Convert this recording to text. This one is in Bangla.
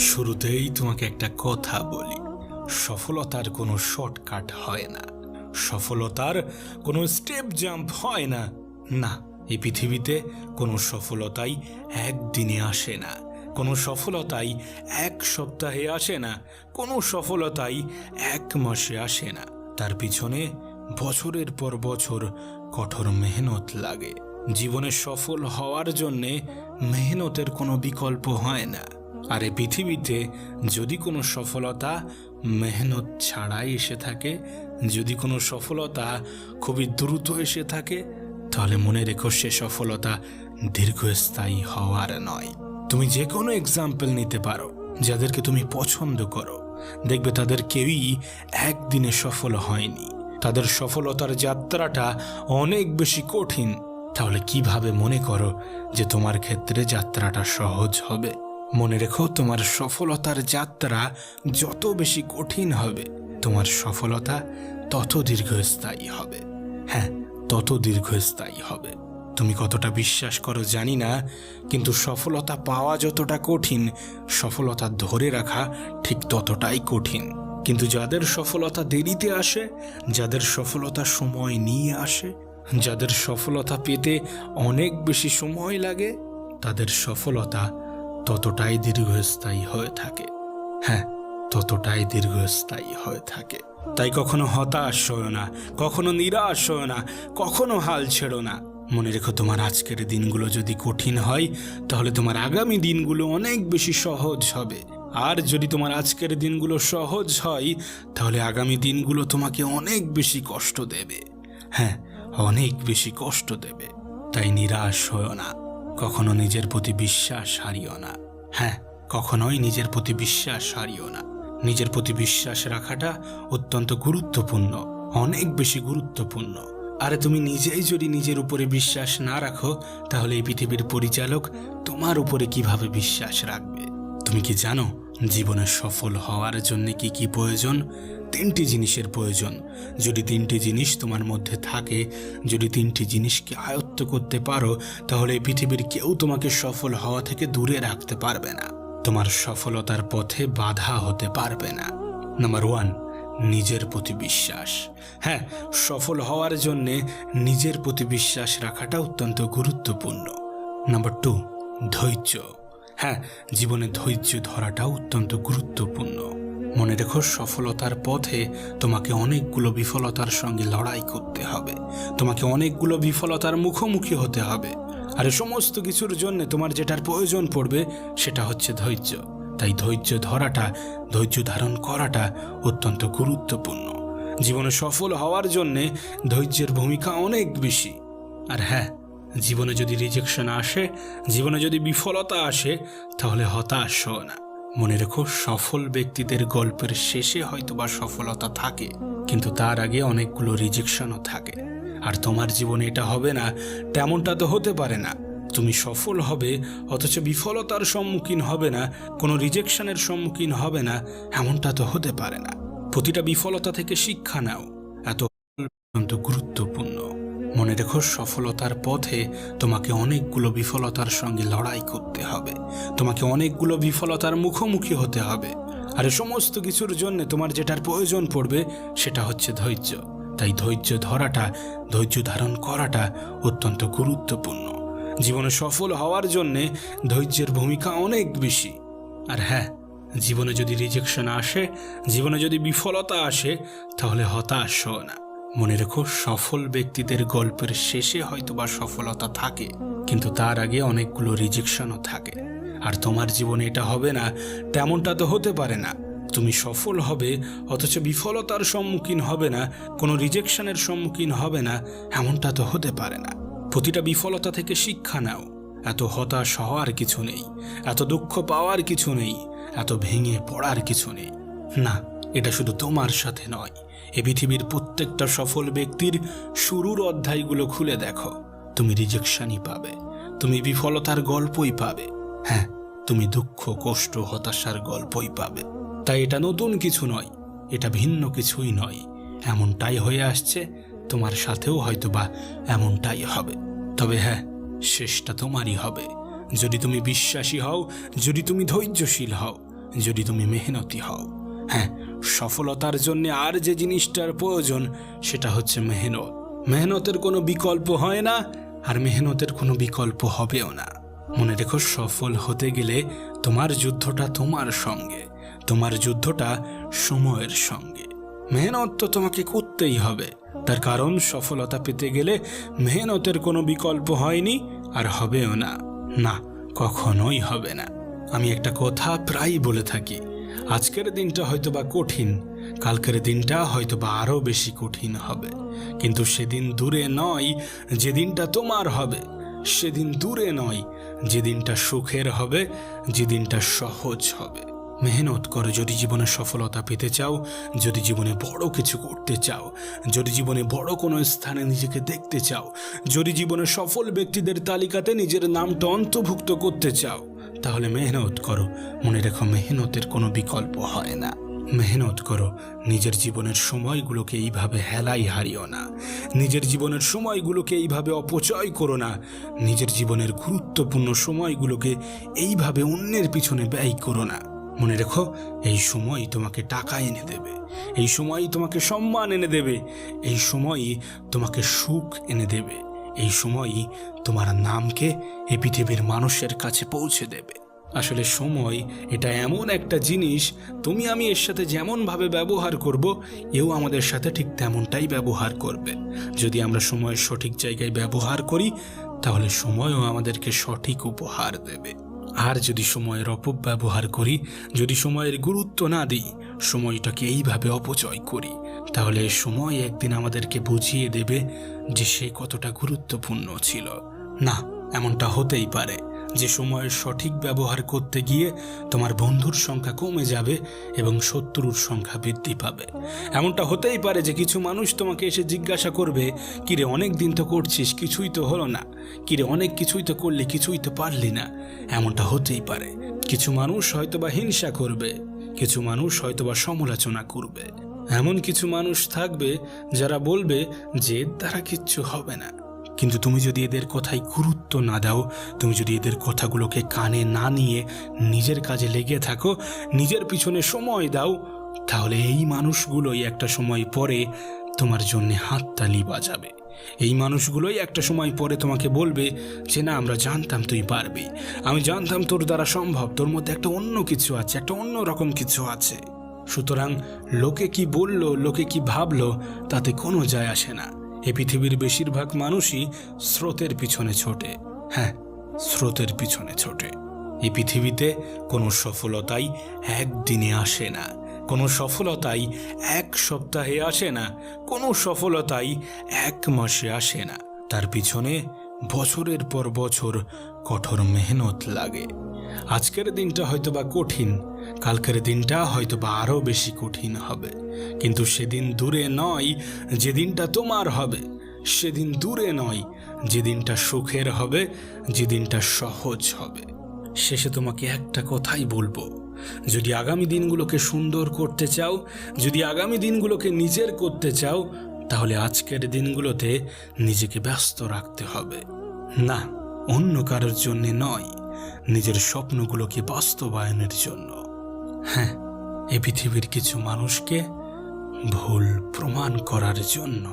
শুরুতেই তোমাকে একটা কথা বলি, সফলতার কোনো শর্টকাট হয় না, সফলতার কোনো স্টেপ জাম্প হয় না। না, এই পৃথিবীতে কোনো সফলতাই একদিনে আসে না, কোনো সফলতাই এক সপ্তাহে আসে না, কোনো সফলতাই এক মাসে আসে না। তার পিছনে বছরের পর বছর কঠোর মেহনত লাগে। জীবনে সফল হওয়ার জন্যে মেহনতের কোনো বিকল্প হয় না। আর এই পৃথিবীতে যদি কোনো সফলতা মেহনত ছাড়াই এসে থাকে, যদি কোনো সফলতা খুবই দ্রুত এসে থাকে, তাহলে মনে রেখো সে সফলতা দীর্ঘস্থায়ী হওয়ার নয়। তুমি যে কোনো এক্সাম্পল নিতে পারো, যাদেরকে তুমি পছন্দ করো, দেখবে তাদের কেউই একদিনে সফল হয়নি। তাদের সফলতার যাত্রাটা অনেক বেশি কঠিন। তাহলে কিভাবে মনে করো যে তোমার ক্ষেত্রে যাত্রাটা সহজ হবে? মনে রেখো, তোমার সফলতার যাত্রা যত বেশি কঠিন হবে, তোমার সফলতা তত দীর্ঘস্থায়ী হবে। হ্যাঁ, তত দীর্ঘস্থায়ী হবে। তুমি কতটা বিশ্বাস করো জানি না, কিন্তু সফলতা পাওয়া যতটা কঠিন, সফলতা ধরে রাখা ঠিক ততটাই কঠিন। কিন্তু যাদের সফলতা দেরিতে আসে, যাদের সফলতা সময় নিয়ে আসে, যাদের সফলতা পেতে অনেক বেশি সময় লাগে, তাদের সফলতা ততটাই দীর্ঘস্থায়ী হয়ে থাকে। হ্যাঁ, ততটাই দীর্ঘস্থায়ী হয়ে থাকে। তাই কখনো হতাশ হও না, কখনো নিরাশ হও না, কখনো হাল ছেড়ো না। মনে রেখো, তোমার আজকের দিনগুলো যদি কঠিন হয়, তাহলে তোমার আগামী দিনগুলো অনেক বেশি সহজ হবে। আর যদি তোমার আজকের দিনগুলো সহজ হয়, তাহলে আগামী দিনগুলো তোমাকে অনেক বেশি কষ্ট দেবে। হ্যাঁ, অনেক বেশি কষ্ট দেবে। তাই নিরাশ হও না, কখনো নিজের প্রতি বিশ্বাস হারিও না। হ্যাঁ, কখনোই নিজের প্রতি বিশ্বাস হারিও না। নিজের প্রতি বিশ্বাস রাখাটা অত্যন্ত গুরুত্বপূর্ণ, অনেক বেশি গুরুত্বপূর্ণ। আরে তুমি নিজেই যদি নিজের উপরে বিশ্বাস না রাখো, তাহলে এই পৃথিবীর পরিচালক তোমার উপরে কিভাবে বিশ্বাস রাখবে? তুমি কি জানো জীবনে সফল হওয়ার জন্য কি কি প্রয়োজন? 3টি জিনিসের প্রয়োজন। যদি 3টি জিনিস তোমার মধ্যে থাকে, যদি 3টি জিনিসকে আয়ত্ত করতে পারো, তাহলে এই পৃথিবীর কেউ তোমাকে সফল হওয়া থেকে দূরে রাখতে পারবে না, তোমার সফলতার পথে বাধা হতে পারবে না। নাম্বার 1, নিজের প্রতি বিশ্বাস। হ্যাঁ, সফল হওয়ার জন্যে নিজের প্রতি বিশ্বাস রাখাটা অত্যন্ত গুরুত্বপূর্ণ। নাম্বার 2, ধৈর্য। হ্যাঁ, জীবনে ধৈর্য ধরাটা অত্যন্ত গুরুত্বপূর্ণ। মনে রেখো, সফলতার পথে তোমাকে অনেকগুলো বিফলতার সঙ্গে লড়াই করতে হবে, তোমাকে অনেকগুলো বিফলতার মুখোমুখি হতে হবে। আর সমস্ত কিছুর জন্য তোমার যেটার প্রয়োজন পড়বে সেটা হচ্ছে ধৈর্য। তাই ধৈর্য ধরাটা, ধৈর্য ধারণ করাটা অত্যন্ত গুরুত্বপূর্ণ। জীবনে সফল হওয়ার জন্যে ধৈর্যের ভূমিকা অনেক বেশি। আর হ্যাঁ, জীবনে যদি রিজেকশন আসে, জীবনে যদি বিফলতা আসে, তাহলে হতাশ হও না। মনে রেখো, সফল ব্যক্তিদের গল্পের শেষে হয়তোবা সফলতা থাকে, কিন্তু তার আগে অনেকগুলো রিজেকশনও থাকে। আর তোমার জীবনে এটা হবে না, তেমনটা তো হতে পারে না। তুমি সফল হবে অথচ বিফলতার সম্মুখীন হবে না, কোনো রিজেকশনের সম্মুখীন হবে না, এমনটা তো হতে পারে না। প্রতিটা বিফলতা থেকে শিক্ষা নাও, এত অত্যন্ত গুরুত্বপূর্ণ। মনে রেখো, সফলতার পথে তোমাকে অনেকগুলো বিফলতার সঙ্গে লড়াই করতে হবে, তোমাকে অনেকগুলো বিফলতার মুখোমুখি হতে হবে। আর সমস্ত কিছুর জন্য তোমার যেটার প্রয়োজন পড়বে সেটা হচ্ছে ধৈর্য। তাই ধৈর্য ধরাটা, ধৈর্য ধারণ করাটা অত্যন্ত গুরুত্বপূর্ণ। জীবনে সফল হওয়ার জন্যে ধৈর্যের ভূমিকা অনেক বেশি। আর হ্যাঁ, জীবনে যদি রিজেকশন আসে, জীবনে যদি বিফলতা আসে, তাহলে হতাশ হও না। মনে রেখো, সফল ব্যক্তিদের গল্পের শেষে হয়তোবা সফলতা থাকে, কিন্তু তার আগে অনেকগুলো রিজেকশনও থাকে। আর তোমার জীবনে এটা হবে না, তেমনটা তো হতে পারে না। তুমি সফল হবে অথচ বিফলতার সম্মুখীন হবে না, কোনো রিজেকশনের সম্মুখীন হবে না, এমনটা তো হতে পারে না। প্রতিটা বিফলতা থেকে শিক্ষা নাও। এত হতাশ হওয়ার কিছু নেই, এত দুঃখ পাওয়ার কিছু নেই, এত ভেঙে পড়ার কিছু নেই। না, এটা শুধু তোমার সাথে নয়, এ পৃথিবীর প্রত্যেকটা সফল ব্যক্তির শুরুর অধ্যায়গুলো খুলে দেখো। তুমি রিজেকশনই পাবে, তুমি বিফলতার গল্পই পাবে। হ্যাঁ, তুমি দুঃখ, কষ্ট, হতাশার গল্পই পাবে। তাই এটা নতুন কিছু নয়, এটা ভিন্ন কিছুই নয়। এমনটাই হয়ে আসছে, তোমার সাথেও হয়তোবা এমনটাই হবে। তবে হ্যাঁ, শেষটা তোমারই হবে, যদি তুমি বিশ্বাসী হও, যদি তুমি ধৈর্যশীল হও। যদি তুমি মেহনতি হও। হ্যাঁ, সফলতার জন্য আর যে জিনিসটার প্রয়োজন সেটা হচ্ছে মেহনত। মেহনতের কোনো বিকল্প হয় না, আর মেহনতের কোনো বিকল্প হবেও না। মনে রেখো, সফল হতে গেলে তোমার যুদ্ধটা তোমার সঙ্গে, তোমার যুদ্ধটা সময়ের সঙ্গে। মেহনত তো তোমাকে করতেই হবে, তার কারণ সফলতা পেতে গেলে মেহনতের কোনো বিকল্প হয়নি আর হবেও না। না, কখনোই হবে না। আমি একটা কথা প্রায়ই বলে থাকি, আজকের দিনটা হয়তোবা কঠিন, কালকের দিনটা হয়তোবা আরও বেশি কঠিন হবে, কিন্তু সেদিন দূরে নয় যে দিনটা তোমার হবে, সেদিন দূরে নয় যে দিনটা সুখের হবে, যে দিনটা সহজ হবে। মেহনত করো যদি জীবনে সফলতা পেতে চাও, যদি জীবনে বড় কিছু করতে চাও, যদি জীবনে বড় কোনো স্থানে নিজেকে দেখতে চাও, যদি জীবনে সফল ব্যক্তিদের তালিকাতে নিজের নামটা অন্তর্ভুক্ত করতে চাও, তাহলে মেহনত করো। মনে রেখো, মেহনতের কোনো বিকল্প হয় না। মেহনত করো, নিজের জীবনের সময়গুলোকে এইভাবে হেলাই হারিও না, নিজের জীবনের সময়গুলোকে এইভাবে অপচয় করো না, নিজের জীবনের গুরুত্বপূর্ণ সময়গুলোকে এইভাবে অন্যের পিছনে ব্যয় করো না। মনে রেখো, এই সময় তোমাকে টাকা এনে দেবে, এই সময়ই তোমাকে সম্মান এনে দেবে, এই সময়ই তোমাকে সুখ এনে দেবে, এই সময়ই তোমার নামকে এই পৃথিবীর মানুষের কাছে পৌঁছে দেবে। আসলে সময় এটা এমন একটা জিনিস, তুমি আমি এর সাথে যেমনভাবে ব্যবহার করব, এও আমাদের সাথে ঠিক তেমনটাই ব্যবহার করবে। যদি আমরা সময়ের সঠিক জায়গায় ব্যবহার করি, তাহলে সময়ও আমাদেরকে সঠিক উপহার দেবে। আর যদি সময়ের অপব্যবহার করি, যদি সময়ের গুরুত্ব না দিই, সময়টাকে এইভাবে অপচয় করি, তাহলে সময় একদিন আমাদেরকে বুঝিয়ে দেবে যে সে কতটা গুরুত্বপূর্ণ ছিল। না, এমনটা হতেই পারে যে সময়ের সঠিক ব্যবহার করতে গিয়ে তোমার বন্ধুর সংখ্যা কমে যাবে এবং শত্রুর সংখ্যা বৃদ্ধি পাবে। এমনটা হতেই পারে যে কিছু মানুষ তোমাকে এসে জিজ্ঞাসা করবে, কিরে অনেক দিন তো করছিস, কিছুই তো হলো না, কিরে অনেক কিছুই তো করলি, কিছুই তো পারলি না। এমনটা হতেই পারে। কিছু মানুষ হয়তোবা হিংসা করবে, কিছু মানুষ হয়তোবা সমালোচনা করবে, এমন কিছু মানুষ থাকবে যারা বলবে যে এর দ্বারা কিচ্ছু হবে না। কিন্তু তুমি যদি এদের কথায় গুরুত্ব না দাও, তুমি যদি এদের কথাগুলোকে কানে না নিয়ে নিজের কাজে লেগে থাকো, নিজের পিছনে সময় দাও, তাহলে এই মানুষগুলোই একটা সময় পরে তোমার জন্য হাততালি বাজাবে। এই মানুষগুলোই একটা সময় পরে তোমাকে বলবে যে না, আমরা জানতাম তুই পারবি, আমি জানতাম তোর দ্বারা সম্ভব, তোর মধ্যে একটা অন্য কিছু আছে, একটা অন্য রকম কিছু আছে। সুতরাং লোকে কি বললো, লোকে কি ভাবলো, তাতে কোনো যায় আসে না। এই পৃথিবীর বেশিরভাগ মানুষই স্রোতের পিছনে ছোটে। হ্যাঁ, স্রোতের পিছনে ছোটে। এই পৃথিবীতে কোনো সফলতাই একদিনে আসে না, কোনো সফলতাই এক সপ্তাহে আসে না, কোনো সফলতাই এক মাসে আসে না। তার পিছনে বছরের পর বছর কঠোর মেহনত লাগে। আজকের দিনটা হয়তোবা কঠিন, কালকের দিনটা হয়তোবা আরও বেশি কঠিন হবে, কিন্তু সেদিন দূরে নয় যে দিনটা তোমার হবে, সেদিন দূরে নয় যে দিনটা সুখের হবে, যে দিনটা সহজ হবে। শেষে তোমাকে একটা কথাই বলবো, যদি আগামী দিনগুলোকে সুন্দর করতে চাও, যদি আগামী দিনগুলোকে নিজের করতে চাও, তাহলে আজকের দিনগুলোতে নিজেকে ব্যস্ত রাখতে হবে। না, অন্য কারোর জন্য নয়, নিজের স্বপ্নগুলোকে বাস্তবায়নের জন্য। হ্যাঁ, এই পৃথিবীর কিছু মানুষকে ভুল প্রমাণ করার জন্য।